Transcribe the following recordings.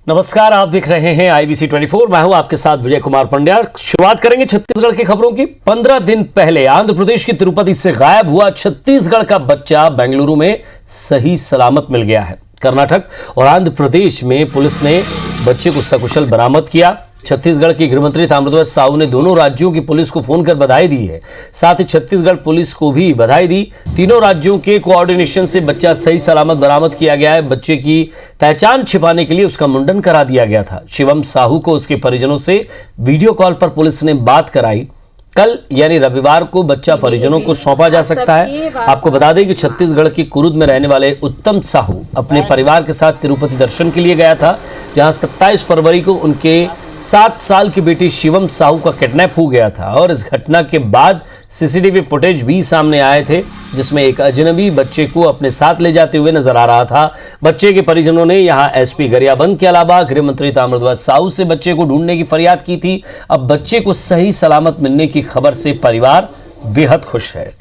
नमस्कार, आप देख रहे हैं IBC 24। मैं हूं आपके साथ विजय कुमार पंड्या। शुरुआत करेंगे छत्तीसगढ़ की खबरों की। 15 दिन पहले आंध्र प्रदेश की तिरुपति से गायब हुआ छत्तीसगढ़ का बच्चा बेंगलुरु में सही सलामत मिल गया है। कर्नाटक और आंध्र प्रदेश में पुलिस ने बच्चे को सकुशल बरामद किया। छत्तीसगढ़ के गृहमंत्री ताम्रध्वज साहू ने दोनों राज्यों की पुलिस को फोन कर बधाई दी है। साथ ही छत्तीसगढ़ पुलिस को भी बधाई दी। तीनों राज्यों के कोऑर्डिनेशन से बच्चा सही सलामत बरामद किया गया है। बच्चे की पहचान छिपाने के लिए उसका मुंडन करा दिया गया था। शिवम साहू को उसके परिजनों से वीडियो कॉल पर पुलिस ने बात कराई। कल यानी रविवार को बच्चा परिजनों को सौंपा जा सकता है। आपको बता दें कि छत्तीसगढ़ के कुरुद में रहने वाले उत्तम साहू अपने परिवार के साथ तिरुपति दर्शन के लिए गया था, जहां 27 फरवरी को उनके 7 साल की बेटी शिवम साहू का किडनैप हो गया था। और इस घटना के बाद सीसीटीवी फुटेज भी सामने आए थे, जिसमें एक अजनबी बच्चे को अपने साथ ले जाते हुए नजर आ रहा था। बच्चे के परिजनों ने यहां एसपी गरियाबंद के अलावा गृहमंत्री ताम्रध्वज साहू से बच्चे को ढूंढने की फरियाद की थी। अब बच्चे को सही सलामत मिलने की खबर से परिवार बेहद खुश है।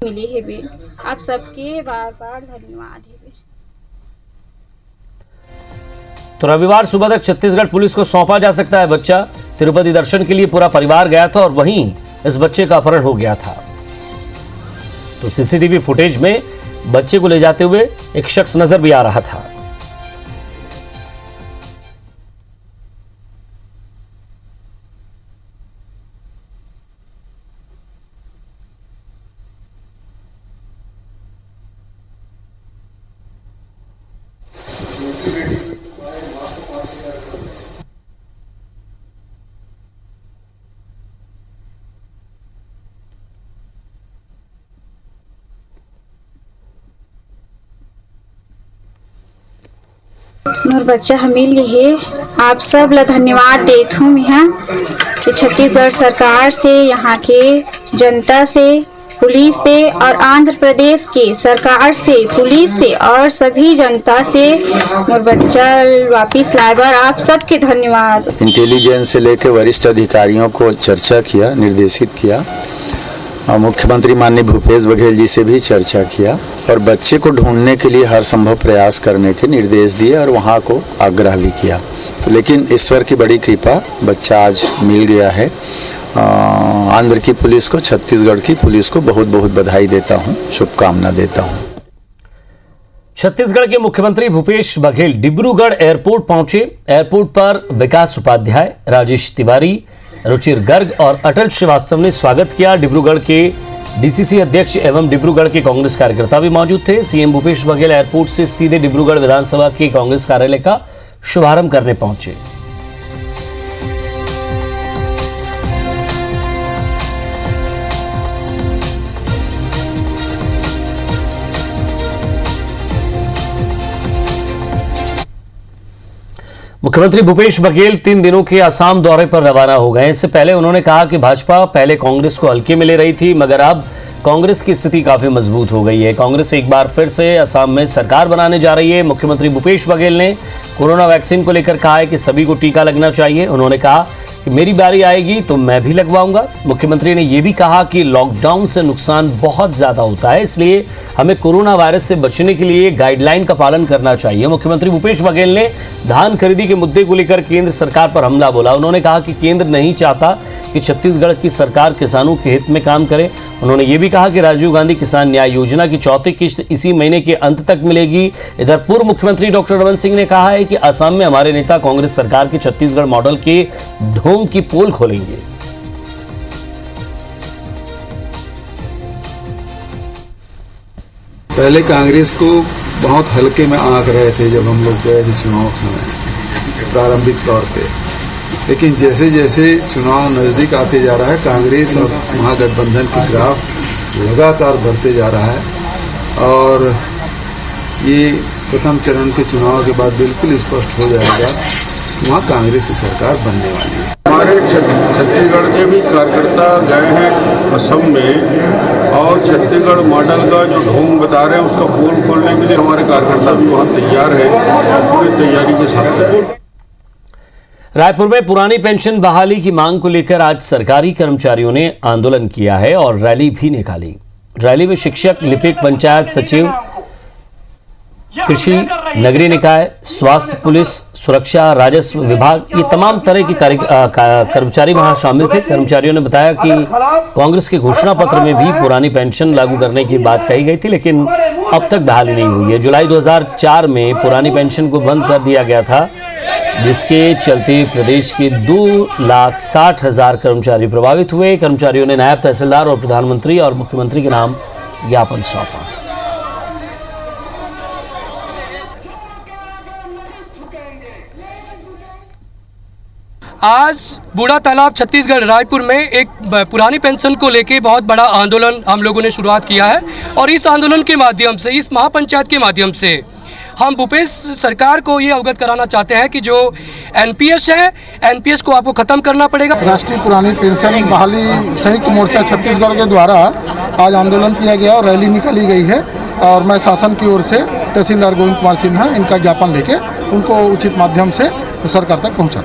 मिली है भी, आप सबके बार बार धन्यवाद है। तो रविवार सुबह तक छत्तीसगढ़ पुलिस को सौंपा जा सकता है बच्चा। तिरुपति दर्शन के लिए पूरा परिवार गया था और वहीं इस बच्चे का अपहरण हो गया था। तो सीसीटीवी फुटेज में बच्चे को ले जाते हुए एक शख्स नजर भी आ रहा था। मोर बच्चा मिल गए है। आप सब ला धन्यवाद देत हूँ यहाँ कि छत्तीसगढ़ सरकार से, यहाँ के जनता से, पुलिस से और आंध्र प्रदेश के सरकार से, पुलिस से और सभी जनता से मोर बच्चा वापिस लाए बार आप सबके धन्यवाद। इंटेलिजेंस से लेकर वरिष्ठ अधिकारियों को चर्चा किया, निर्देशित किया। मुख्यमंत्री माननीय भूपेश बघेल जी से भी चर्चा किया और बच्चे को ढूंढने के लिए हर संभव प्रयास करने के निर्देश दिए और वहां को आग्रह भी किया। तो लेकिन ईश्वर की बड़ी कृपा, बच्चा आज मिल गया है। आंध्र की पुलिस को, छत्तीसगढ़ की पुलिस को बहुत बहुत बधाई देता हूं, शुभकामना देता हूं। छत्तीसगढ़ के मुख्यमंत्री भूपेश बघेल डिब्रूगढ़ एयरपोर्ट पहुंचे। एयरपोर्ट पर विकास उपाध्याय, राजेश तिवारी, रुचिर गर्ग और अटल श्रीवास्तव ने स्वागत किया। डिब्रूगढ़ के डीसीसी अध्यक्ष एवं डिब्रूगढ़ के कांग्रेस कार्यकर्ता भी मौजूद थे। सीएम भूपेश बघेल एयरपोर्ट से सीधे डिब्रूगढ़ विधानसभा के कांग्रेस कार्यालय का शुभारंभ करने पहुंचे। मुख्यमंत्री भूपेश बघेल 3 दिनों के असम दौरे पर रवाना हो गए। इससे पहले उन्होंने कहा कि भाजपा पहले कांग्रेस को हल्के में ले रही थी, मगर अब कांग्रेस की स्थिति काफी मजबूत हो गई है। कांग्रेस एक बार फिर से असम में सरकार बनाने जा रही है। मुख्यमंत्री भूपेश बघेल ने कोरोना वैक्सीन को लेकर कहा है कि सभी को टीका लगना चाहिए। उन्होंने कहा कि मेरी बारी आएगी तो मैं भी लगवाऊंगा। मुख्यमंत्री ने यह भी कहा कि लॉकडाउन से नुकसान बहुत ज्यादा होता है, इसलिए हमें कोरोना वायरस से बचने के लिए गाइडलाइन का पालन करना चाहिए। मुख्यमंत्री भूपेश बघेल ने धान खरीदी के मुद्दे को लेकर केंद्र सरकार पर हमला बोला। उन्होंने कहा कि केंद्र नहीं चाहता कि छत्तीसगढ़ की सरकार किसानों के हित में काम करे। उन्होंने ये भी कहा कि राजीव गांधी किसान न्याय योजना की 4थी किस्त इसी महीने के अंत तक मिलेगी। इधर पूर्व मुख्यमंत्री डॉक्टर रमन सिंह ने कहा है कि असम में हमारे नेता कांग्रेस सरकार के छत्तीसगढ़ मॉडल के ढोंग की पोल खोलेंगे। पहले कांग्रेस को बहुत हल्के में आंक रहे थे जब हम लोग गए थे चुनाव समय प्रारंभिक तौर पे, लेकिन जैसे जैसे चुनाव नजदीक आते जा रहा है कांग्रेस और महागठबंधन की ग्राफ लगातार बढ़ते जा रहा है और ये प्रथम चरण के चुनाव के बाद बिल्कुल स्पष्ट हो जाएगा वहाँ कांग्रेस की सरकार बनने वाली है। हमारे छत्तीसगढ़ के भी कार्यकर्ता गए हैं असम में और छत्तीसगढ़ मॉडल का जो ढोंग बता रहे हैं उसका पोल खोलने के लिए हमारे कार्यकर्ता भी वहाँ तैयार है, पूरी तैयारी के साथ है। रायपुर में पुरानी पेंशन बहाली की मांग को लेकर आज सरकारी कर्मचारियों ने आंदोलन किया है और रैली भी निकाली। रैली में शिक्षक, लिपिक, पंचायत सचिव, कृषि, नगरीय निकाय, स्वास्थ्य, पुलिस, सुरक्षा, राजस्व विभाग, ये तमाम तरह के कर्मचारी वहां शामिल थे। कर्मचारियों ने बताया कि कांग्रेस के घोषणा पत्र में भी पुरानी पेंशन लागू करने की बात कही गई थी, लेकिन अब तक बहाली नहीं हुई है। जुलाई 2004 में पुरानी पेंशन को बंद कर दिया गया था, जिसके चलते प्रदेश के 2,60,000 कर्मचारी प्रभावित हुए। कर्मचारियों ने नायब तहसीलदार और प्रधानमंत्री और मुख्यमंत्री के नाम ज्ञापन सौंपा। आज बूढ़ा तालाब छत्तीसगढ़ रायपुर में एक पुरानी पेंशन को लेके बहुत बड़ा आंदोलन हम लोगों ने शुरुआत किया है और इस आंदोलन के माध्यम से, इस महापंचायत के माध्यम से हम भूपेश सरकार को ये अवगत कराना चाहते हैं कि जो एनपीएस है, एनपीएस को आपको ख़त्म करना पड़ेगा। राष्ट्रीय पुरानी पेंशन बहाली संयुक्त मोर्चा छत्तीसगढ़ के द्वारा आज आंदोलन किया गया और रैली निकाली गई है और मैं शासन की ओर से तहसीलदार गोविंद कुमार सिन्हा इनका ज्ञापन लेके उनको उचित माध्यम से सरकार तक पहुँचा।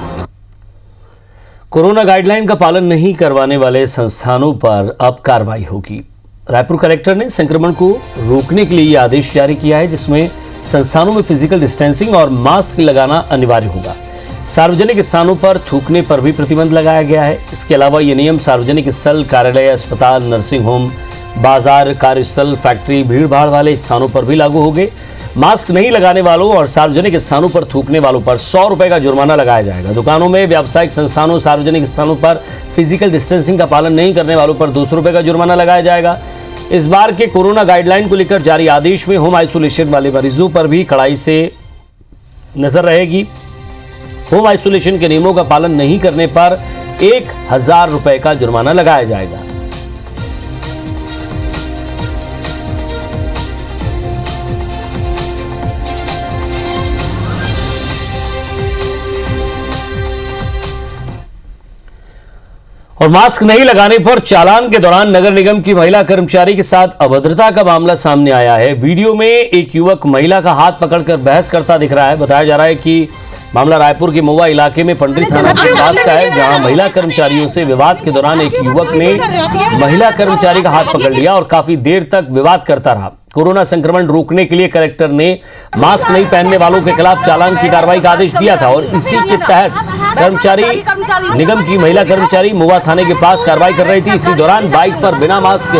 कोरोना गाइडलाइन का पालन नहीं करवाने वाले संस्थानों पर अब कार्रवाई होगी। रायपुर कलेक्टर ने संक्रमण को रोकने के लिए ये आदेश जारी किया है, जिसमें संस्थानों में फिजिकल डिस्टेंसिंग और मास्क लगाना अनिवार्य होगा। सार्वजनिक स्थानों पर थूकने पर भी प्रतिबंध लगाया गया है। इसके अलावा ये नियम सार्वजनिक स्थल, कार्यालय, अस्पताल, नर्सिंग होम, बाजार, कार्यस्थल, फैक्ट्री, भीड़ भाड़ वाले स्थानों पर भी लागू होंगे। मास्क नहीं लगाने वालों और सार्वजनिक स्थानों पर थूकने वालों पर 100 रुपए का जुर्माना लगाया जाएगा। दुकानों में, व्यावसायिक संस्थानों, सार्वजनिक स्थानों पर फिजिकल डिस्टेंसिंग का पालन नहीं करने वालों पर 200 रुपए का जुर्माना लगाया जाएगा। इस बार के कोरोना गाइडलाइन को लेकर जारी आदेश में होम आइसोलेशन वाले मरीजों पर भी कड़ाई से नजर रहेगी। होम आइसोलेशन के नियमों का पालन नहीं करने पर 1,000 रुपए का जुर्माना लगाया जाएगा। और मास्क नहीं लगाने पर चालान के दौरान नगर निगम की महिला कर्मचारी के साथ अभद्रता का मामला सामने आया है। वीडियो में एक युवक महिला का हाथ पकड़कर बहस करता दिख रहा है। बताया जा रहा है कि मामला रायपुर के महुआ इलाके में पंडरी थाना के पास का है, जहां महिला कर्मचारियों से विवाद के दौरान एक युवक ने महिला कर्मचारी का हाथ पकड़ लिया और काफी देर तक विवाद करता रहा। कोरोना संक्रमण रोकने के लिए कलेक्टर ने मास्क नहीं पहनने वालों के खिलाफ चालान की कार्रवाई का आदेश दिया था और इसी के तहत कर्मचारी निगम की महिला कर्मचारी महुआ थाने के पास कार्रवाई कर रही थी। इसी दौरान बाइक पर बिना मास्क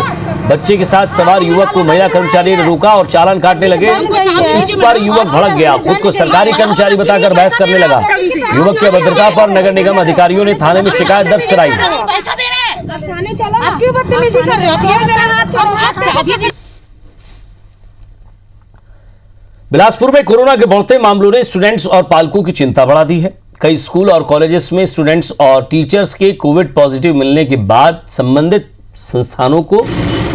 बच्चे के साथ सवार युवक को महिला कर्मचारी ने रोका और चालान काटने लगे। इस पर युवक भड़क गया, खुद को सरकारी कर्मचारी बताकर बहस करने लगा। युवक की अभद्रता पर नगर निगम अधिकारियों ने थाने में शिकायत दर्ज कराई। बिलासपुर में कोरोना के बढ़ते मामलों ने स्टूडेंट्स और पालकों की चिंता बढ़ा दी है। कई स्कूल और कॉलेजेस में स्टूडेंट्स और टीचर्स के कोविड पॉजिटिव मिलने के बाद संबंधित संस्थानों को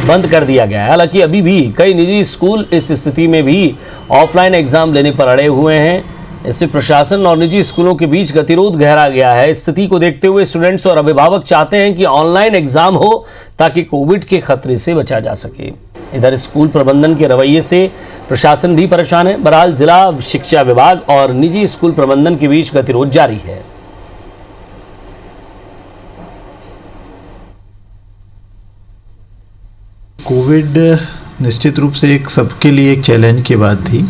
बंद कर दिया गया है। हालांकि अभी भी कई निजी स्कूल इस स्थिति में भी ऑफलाइन एग्जाम लेने पर अड़े हुए हैं। इससे प्रशासन और निजी स्कूलों के बीच गतिरोध गहरा गया है। इस स्थिति को देखते हुए स्टूडेंट्स और अभिभावक चाहते हैं कि ऑनलाइन एग्जाम हो ताकि कोविड के खतरे से बचा जा सके। इधर स्कूल प्रबंधन के रवैये से प्रशासन भी परेशान है। बहरहाल जिला शिक्षा विभाग और निजी स्कूल प्रबंधन के बीच गतिरोध जारी है। कोविड निश्चित रूप से एक सबके लिए एक चैलेंज की बात थी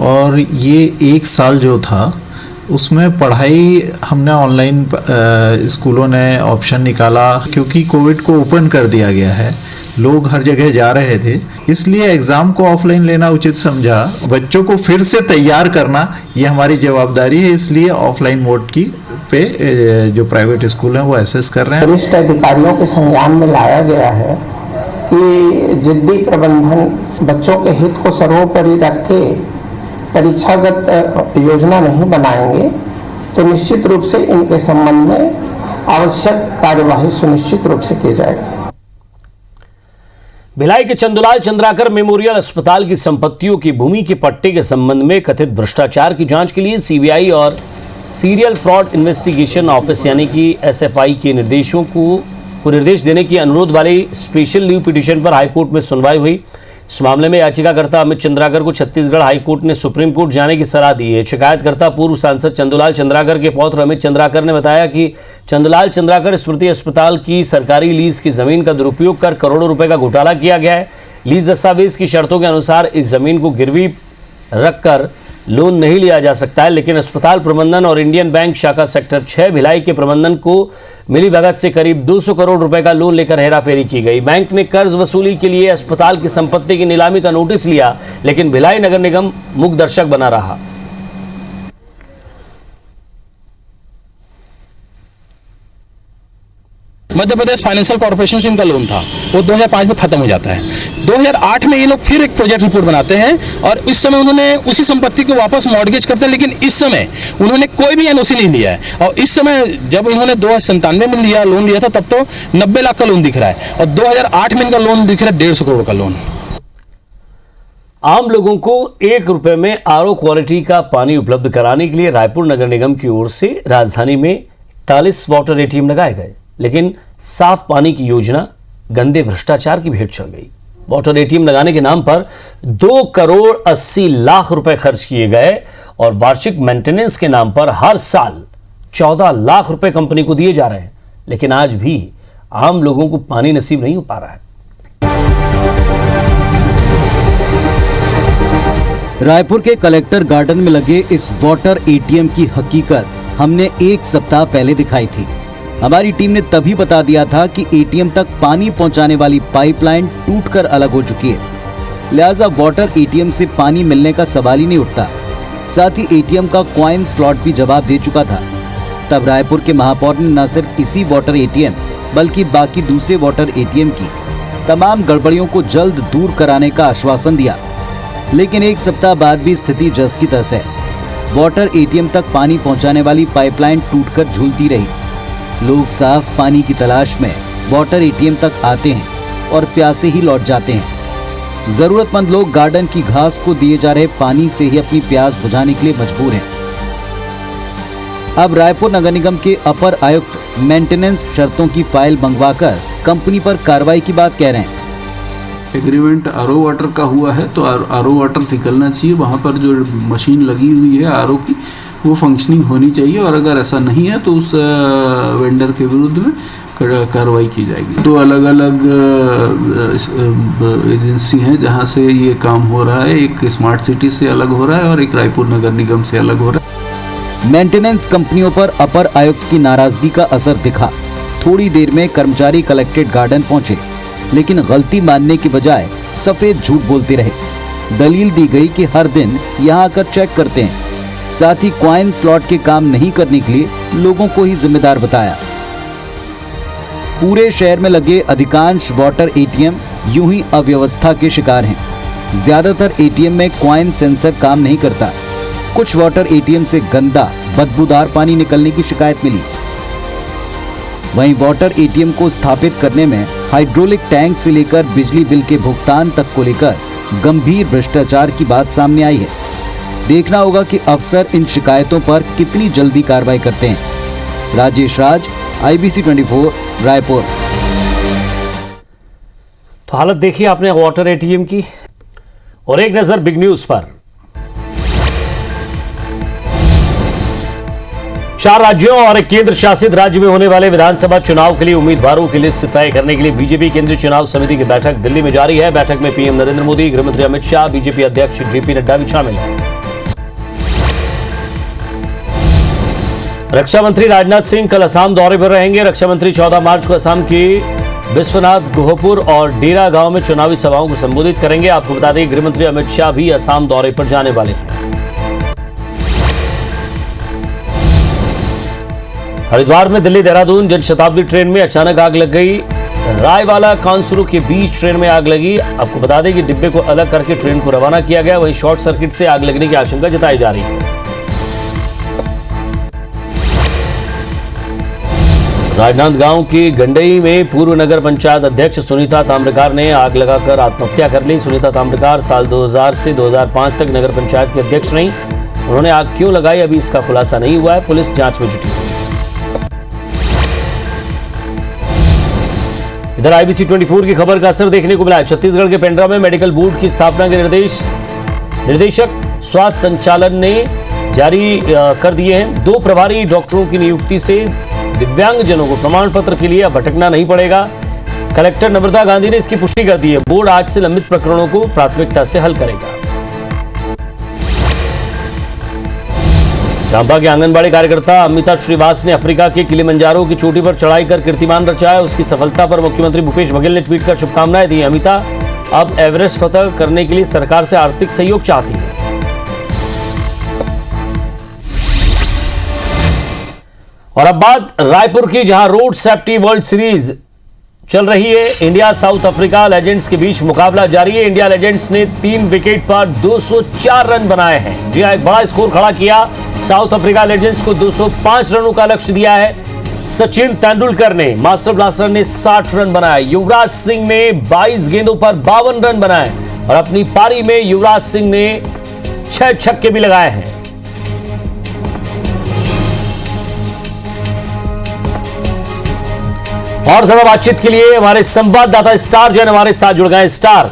और ये एक साल जो था उसमें पढ़ाई हमने ऑनलाइन स्कूलों ने ऑप्शन निकाला क्योंकि कोविड को ओपन कर दिया गया है, लोग हर जगह जा रहे थे, इसलिए एग्ज़ाम को ऑफलाइन लेना उचित समझा। बच्चों को फिर से तैयार करना ये हमारी जवाबदारी है, इसलिए ऑफलाइन मोड की पे जो प्राइवेट स्कूल हैं वो एसेस कर रहे हैं। वरिष्ठ अधिकारियों के संज्ञान में लाया गया है कि जिद्दी प्रबंधन बच्चों के हित को सर्वोपरि रख के परीक्षागत योजना नहीं बनाएंगे तो निश्चित रूप से इनके संबंध में आवश्यक कार्यवाही सुनिश्चित रूप से की जाएगी। भिलाई के चंदुलाल चंद्राकर मेमोरियल अस्पताल की संपत्तियों की भूमि के पट्टे के संबंध में कथित भ्रष्टाचार की जांच के लिए सीबीआई और सीरियल फ्रॉड इन्वेस्टिगेशन ऑफिस यानी कि एसएफआई के निर्देशों को निर्देश देने की अनुरोध वाली स्पेशल लीव पिटीशन पर हाईकोर्ट में सुनवाई हुई। इस मामले में याचिकाकर्ता अमित चंद्राकर को छत्तीसगढ़ हाईकोर्ट ने सुप्रीम कोर्ट जाने की सलाह दी है। शिकायतकर्ता पूर्व सांसद चंदूलाल चंद्राकर के पौत्र अमित चंद्राकर ने बताया कि चंदूलाल चंद्राकर स्मृति अस्पताल की सरकारी लीज की जमीन का दुरुपयोग कर करोड़ों रुपए का घोटाला किया गया है। लीज दस्तावेज की शर्तों के अनुसार इस जमीन को गिरवी रखकर लोन नहीं लिया जा सकता है, लेकिन अस्पताल प्रबंधन और इंडियन बैंक शाखा सेक्टर 6 भिलाई के प्रबंधन को मिली भगत से करीब 200 करोड़ रुपए का लोन लेकर हेराफेरी की गई। बैंक ने कर्ज वसूली के लिए अस्पताल की संपत्ति की नीलामी का नोटिस लिया, लेकिन भिलाई नगर निगम मूक दर्शक बना रहा। मध्य प्रदेश फाइनेंशियल कॉर्पोरेशन से इनका लोन था, वो 2005 में खत्म हो जाता है। 2008 में ये लोग फिर एक प्रोजेक्ट रिपोर्ट बनाते हैं और इस समय उन्होंने उसी संपत्ति को वापस मॉर्गेज करते हैं, लेकिन इस समय उन्होंने कोई भी एनओसी नहीं लिया है। और इस समय जब उन्होंने 2097 में लोन लिया था तब तो 90 लाख का लोन दिख रहा है और 2008 में इनका लोन दिख रहा है 150 करोड़ का लोन। आम लोगों को 1 रुपए में आरओ क्वालिटी का पानी उपलब्ध कराने के लिए रायपुर नगर निगम की ओर से राजधानी में 41 वाटर एटीएम लगाए गए, लेकिन साफ पानी की योजना गंदे भ्रष्टाचार की भेंट चढ़ गई। वाटर एटीएम लगाने के नाम पर 2 करोड़ 80 लाख रुपए खर्च किए गए और वार्षिक मेंटेनेंस के नाम पर हर साल 14 लाख रुपए कंपनी को दिए जा रहे हैं, लेकिन आज भी आम लोगों को पानी नसीब नहीं हो पा रहा है। रायपुर के कलेक्टर गार्डन में लगे इस वाटर एटीएम की हकीकत हमने 1 सप्ताह पहले दिखाई थी। हमारी टीम ने तभी बता दिया था कि एटीएम तक पानी पहुंचाने वाली पाइपलाइन टूटकर अलग हो चुकी है, लिहाजा वाटर एटीएम से पानी मिलने का सवाल ही नहीं उठता। साथ ही एटीएम का कॉइन स्लॉट भी जवाब दे चुका था। तब रायपुर के महापौर ने न सिर्फ इसी वाटर एटीएम बल्कि बाकी दूसरे वाटर एटीएम की तमाम गड़बड़ियों को जल्द दूर कराने का आश्वासन दिया, लेकिन 1 सप्ताह बाद भी स्थिति जस की तस है। वाटर एटीएम तक पानी पहुंचाने वाली पाइपलाइन टूटकर झूलती रही। लोग साफ पानी की तलाश में वाटर एटीएम तक आते हैं और प्यासे ही लौट जाते हैं। जरूरतमंद लोग गार्डन की घास को दिए जा रहे पानी से ही अपनी प्यास बुझाने के लिए मजबूर हैं। अब रायपुर नगर निगम के अपर आयुक्त मेंटेनेंस शर्तों की फाइल मंगवाकर कंपनी पर कार्रवाई की बात कह रहे हैं। एग्रीमेंट आरओ वाटर का हुआ है तो आरओ वाटर निकलना चाहिए, वहाँ पर जो मशीन लगी हुई है आरओ की वो फंक्शनिंग होनी चाहिए, और अगर ऐसा नहीं है तो उस वेंडर के विरुद्ध में कार्रवाई की जाएगी। 2 अलग अलग एजेंसी हैं जहां से ये काम हो रहा है, एक स्मार्ट सिटी से अलग हो रहा है और एक रायपुर नगर निगम से अलग हो रहा है। मेंटेनेंस कंपनियों पर अपर आयुक्त की नाराजगी का असर दिखा। थोड़ी देर में कर्मचारी कलेक्ट्रेट गार्डन पहुंचे, लेकिन गलती मानने की बजाय सफेद झूठ बोलते रहे। दलील दी गई कि हर दिन यहाँ आकर चेक करते हैं, साथ ही क्वाइन स्लॉट के काम नहीं करने के लिए लोगों को ही जिम्मेदार बताया। पूरे शहर में लगे अधिकांश वाटर एटीएम यूं ही अव्यवस्था के शिकार हैं। ज्यादातर एटीएम में क्वाइन सेंसर काम नहीं करता। कुछ वाटर एटीएम से गंदा बदबूदार पानी निकलने की शिकायत मिली। वहीं वाटर एटीएम को स्थापित करने में हाइड्रोलिक टैंक से लेकर बिजली बिल के भुगतान तक को लेकर गंभीर भ्रष्टाचार की बात सामने आई है। देखना होगा कि अफसर इन शिकायतों पर कितनी जल्दी कार्रवाई करते हैं। राजेश राज, IBC 24, रायपुर। तो हालत देखिए आपने वाटर एटीएम की। और एक नजर बिग न्यूज पर। 4 राज्यों और एक केंद्र शासित राज्य में होने वाले विधानसभा चुनाव के लिए उम्मीदवारों की लिस्ट तय करने के लिए बीजेपी केंद्रीय चुनाव समिति की बैठक दिल्ली में जारी है। बैठक में पीएम नरेंद्र मोदी, गृहमंत्री अमित शाह, बीजेपी अध्यक्ष जेपी नड्डा भी शामिल हैं। रक्षा मंत्री राजनाथ सिंह कल असम दौरे पर रहेंगे। रक्षा मंत्री 14 मार्च को असम के विश्वनाथ गोहपुर और डेरा गांव में चुनावी सभाओं को संबोधित करेंगे। आपको बता दें गृहमंत्री अमित शाह भी असम दौरे पर जाने वाले हैं। हरिद्वार में दिल्ली देहरादून जनशताब्दी ट्रेन में अचानक आग लग गई। रायवाला कानसुरु के बीच ट्रेन में आग लगी। आपको बता दें कि डिब्बे को अलग करके ट्रेन को रवाना किया गया। वहीं शॉर्ट सर्किट से आग लगने की आशंका जताई जा रही है। राजनांदगांव की गंडई में पूर्व नगर पंचायत अध्यक्ष सुनीता ताम्रकार ने आग लगाकर आत्महत्या कर ली। सुनीता ताम्रकार साल 2000 से 2005 तक नगर पंचायत के अध्यक्ष रहीं। उन्होंने आग क्यों लगाई अभी इसका खुलासा नहीं हुआ है। पुलिस जांच में जुटी है। इधर IBC 24 की खबर का असर देखने को मिला है। छत्तीसगढ़ के पेंड्रा में मेडिकल बोर्ड की स्थापना के निर्देशक स्वास्थ्य संचालन ने जारी कर दिए हैं। 2 प्रभारी डॉक्टरों की नियुक्ति से दिव्यांगजनों को प्रमाण पत्र के लिए अब भटकना नहीं पड़ेगा। कलेक्टर नम्रता गांधी ने इसकी पुष्टि कर दी है। बोर्ड आज से लंबित प्रकरणों को प्राथमिकता से हल करेगा। चांपा के आंगनबाड़ी कार्यकर्ता अमिता श्रीवास ने अफ्रीका के किलिमंजारो की चोटी पर चढ़ाई कर कीर्तिमान रचा है। उसकी सफलता पर मुख्यमंत्री भूपेश बघेल ने ट्वीट कर शुभकामनाएं दी। अमिता अब एवरेस्ट फतह करने के लिए सरकार से आर्थिक सहयोग चाहती है। और अब बात रायपुर की, जहां रोड सेफ्टी वर्ल्ड सीरीज चल रही है। इंडिया साउथ अफ्रीका लेजेंड्स के बीच मुकाबला जारी है। इंडिया लेजेंड्स ने 3 विकेट पर 204 रन बनाए हैं। जी हां, एक बड़ा स्कोर खड़ा किया। साउथ अफ्रीका लेजेंड्स को 205 रनों का लक्ष्य दिया है। सचिन तेंदुलकर ने, मास्टर ब्लास्टर ने 60 रन बनाए। युवराज सिंह ने 22 गेंदों पर 52 रन बनाए और अपनी पारी में युवराज सिंह ने 6 छक्के भी लगाए हैं। और ज्यादा बातचीत के लिए हमारे संवाददाता स्टार जो है हमारे साथ जुड़ गए। स्टार,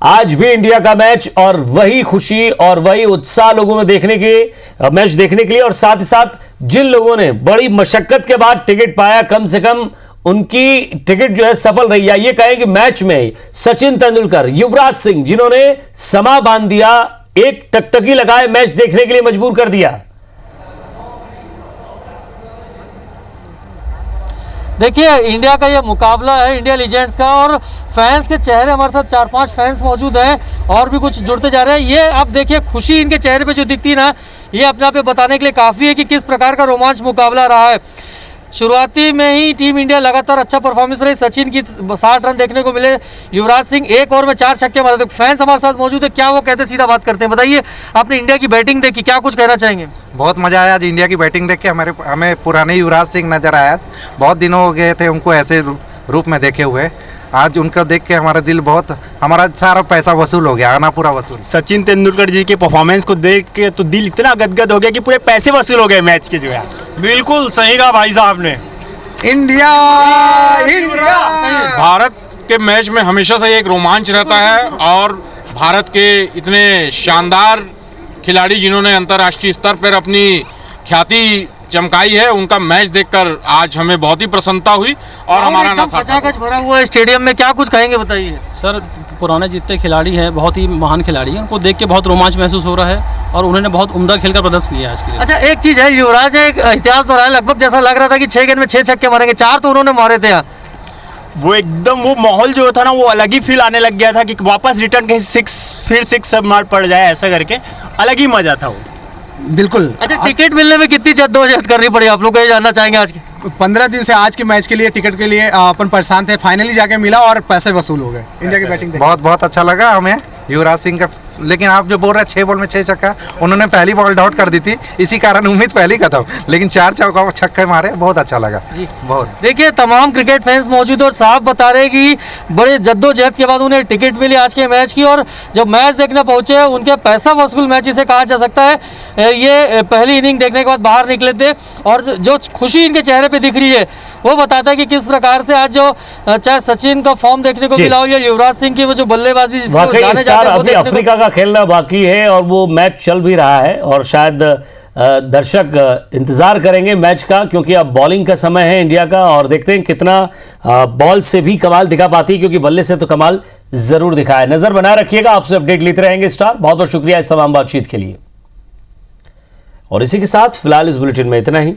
आज भी इंडिया का मैच और वही खुशी और वही उत्साह लोगों में देखने के मैच देखने के लिए, और साथ ही साथ जिन लोगों ने बड़ी मशक्कत के बाद टिकट पाया, कम से कम उनकी टिकट जो है सफल रही है। ये कहें कि मैच में सचिन तेंदुलकर, युवराज सिंह, जिन्होंने समा बांध दिया, एक टकटकी लगाए मैच देखने के लिए मजबूर कर दिया। देखिए, इंडिया का ये मुकाबला है इंडिया लीजेंड्स का, और फैंस के चेहरे, हमारे साथ 4-5 फैंस मौजूद हैं और भी कुछ जुड़ते जा रहे हैं। ये आप देखिए, खुशी इनके चेहरे पे जो दिखती है ना, ये अपने आप पे बताने के लिए काफ़ी है कि किस प्रकार का रोमांच मुकाबला रहा है। शुरुआती में ही टीम इंडिया लगातार अच्छा परफॉर्मेंस रही। सचिन की 60 रन देखने को मिले, युवराज सिंह 1 ओवर में 4 छक्के मारे थे। फैंस हमारे साथ मौजूद है, क्या वो कहते, सीधा बात करते हैं। बताइए, आपने इंडिया की बैटिंग देखी, क्या कुछ कहना चाहेंगे? बहुत मज़ा आया आज इंडिया की बैटिंग देख के। हमें पुराने युवराज सिंह नज़र आया। बहुत दिनों हो गए थे उनको ऐसे रूप में देखे हुए। आज उनका देख के हमारा सारा पैसा वसूल हो गया, आना पूरा वसूल। सचिन तेंदुलकर जी के परफॉर्मेंस को देख के तो दिल इतना गदगद हो गया कि पूरे पैसे वसूल हो गए मैच के जो है। बिल्कुल सही कहा भाई साहब ने। इंडिया भारत के मैच में हमेशा से एक रोमांच रहता है, और भारत के इतने शानदार खिलाड़ी जिन्होंने अंतर्राष्ट्रीय स्तर पर अपनी ख्याति चमकाई है, उनका मैच देखकर आज हमें बहुत ही प्रसन्नता हुई। और हमारा खचाखच भरा हुआ स्टेडियम में, क्या कुछ कहेंगे बताइए? सर, पुराने जितने खिलाड़ी हैं बहुत ही महान खिलाड़ी हैं, उनको देख के बहुत रोमांच महसूस हो रहा है और उन्होंने बहुत उम्दा खेल का प्रदर्शन किया है आज के लिए। अच्छा, एक चीज़ है, युवराज ने एक इतिहास दोहराया, लगभग जैसा लग रहा था कि 6 गेंद में 6 छक्के मारेंगे, 4 तो उन्होंने मारे थे। वो एकदम वो माहौल जो था ना, वो अलग ही फील आने लग गया था कि वापस रिटर्न कहीं 6 सब मार पड़ जाए, ऐसा करके अलग ही मजा था वो। बिल्कुल। अच्छा, टिकट मिलने में कितनी जद्दोजहद करनी पड़ी आप लोग को, ये जानना चाहेंगे? आज के 15 दिन से आज के मैच के लिए, टिकट के लिए अपन परेशान थे, फाइनली जाके मिला और पैसे वसूल हो गए। इंडिया की बैटिंग बहुत अच्छा लगा हमें युवराज सिंह का। लेकिन आप जो बोल रहे हैं 6 बॉल में 6 छक्का, उन्होंने पहली बॉल आउट कर दी थी, इसी कारण उम्मीद पहली खत्म, लेकिन 4 चौका छक्के मारे, बहुत अच्छा लगा। बहुत। देखिए, तमाम क्रिकेट फैंस मौजूद और साहब बता रहे कि बड़े जद्दोजहद के बाद उन्हें टिकट मिली आज के मैच की, और जब मैच देखने पहुंचे उनके पैसा वसूल मैच इसे कहा जा सकता है। ये पहली इनिंग देखने के बाद बाहर निकले थे, और जो खुशी इनके चेहरे पर दिख रही है वो बताता है कि किस प्रकार से आज जो चाहे सचिन का फॉर्म देखने को मिला हो या युवराज सिंह की वो जो बल्लेबाजी जिसको जाने जाते हैं, अफ्रीका का खेलना बाकी है और वो मैच चल भी रहा है, और शायद दर्शक इंतजार करेंगे मैच का, क्योंकि अब बॉलिंग का समय है इंडिया का, और देखते हैं कितना बॉल से भी कमाल दिखा पाती है, क्योंकि बल्ले से तो कमाल जरूर दिखा है। नजर बनाए रखिएगा, आपसे अपडेट लेते रहेंगे स्टार। बहुत बहुत शुक्रिया इस तमाम बातचीत के लिए। और इसी के साथ फिलहाल इस बुलेटिन में इतना ही।